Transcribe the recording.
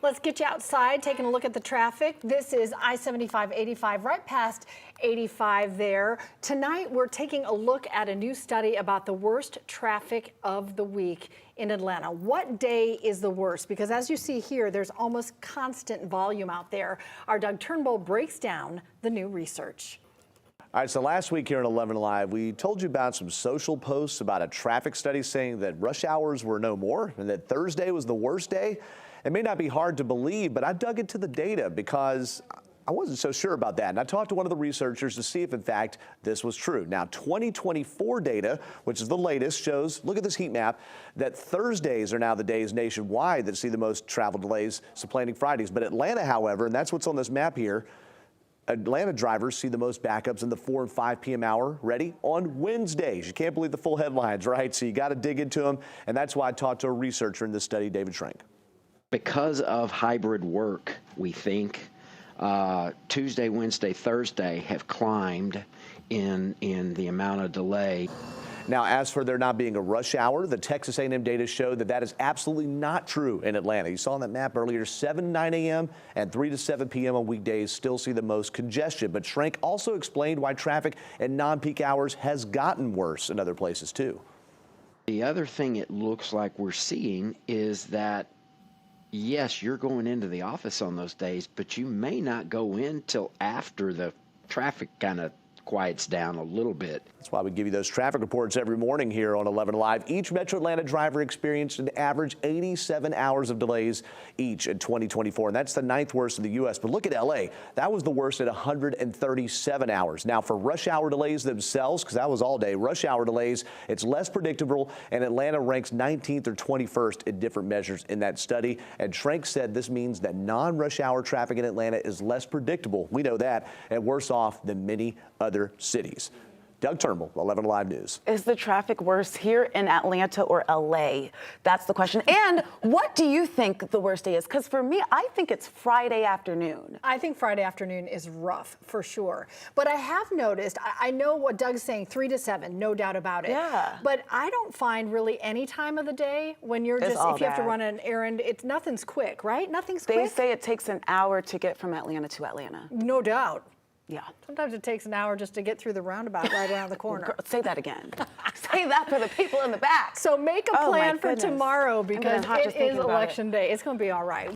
Let's get you outside, taking a look at the traffic. This is I-75, 85, right past 85 there. Tonight, we're taking a look at a new study about the worst traffic of the week in Atlanta. What day is the worst? Because as you see here, there's almost constant volume out there. Our Doug Turnbull breaks down the new research. All right, so last week here at 11 Live, we told you about some social posts about a traffic study saying that rush hours were no more and that Thursday was the worst day. It may not be hard to believe, but I dug into the data because I wasn't so sure about that. And I talked to one of the researchers to see if, in fact, this was true. Now, 2024 data, which is the latest, shows, look at this heat map, that Thursdays are now the days nationwide that see the most travel delays, supplanting Fridays. But Atlanta, however, and that's what's on this map here, Atlanta drivers see the most backups in the 4 and 5 p.m. hour, ready, on Wednesdays. You can't believe the full headlines, right? So you got to dig into them. And that's why I talked to a researcher in this study, David Schrank. Because of hybrid work, we think Tuesday, Wednesday, Thursday have climbed in the amount of delay. Now, as for there not being a rush hour, the Texas A&M data showed that that is absolutely not true in Atlanta. You saw on that map earlier, 7 to 9 a.m. and 3 to 7 p.m. on weekdays still see the most congestion. But Schrank also explained why traffic at non-peak hours has gotten worse in other places, too. The other thing it looks like we're seeing is that, yes, you're going into the office on those days, but you may not go in till after the traffic kind of quiets down a little bit. That's why we give you those traffic reports every morning here on 11 Live. Each Metro Atlanta driver experienced an average 87 hours of delays each in 2024, and that's the 9th worst in the U.S. But look at L.A. That was the worst at 137 hours. Now, for rush hour delays themselves, because that was all day, rush hour delays, it's less predictable, and Atlanta ranks 19th or 21st in different measures in that study. And Schrank said this means that non-rush hour traffic in Atlanta is less predictable. We know that, and worse off than many other cities. Doug Turnbull, 11 Live News. Is the traffic worse here in Atlanta or LA? That's the question. And what do you think the worst day is? Because for me, I think it's Friday afternoon. I think Friday afternoon is rough for sure. But I have noticed, I know what Doug's saying, 3 to 7, no doubt about it. Yeah. But I don't find really any time of the day when you're It's just, all if you have to bad. run an errand, nothing's quick, right? Nothing's They quick. say it takes an hour to get from Atlanta to Atlanta. No doubt. Yeah. Sometimes it takes an hour just to get through the roundabout right around the corner. Girl, say that again. Say that for the people in the back. So make a Oh, my plan for goodness. tomorrow I'm because getting hot it just is thinking about it. election day. It's going to be all right.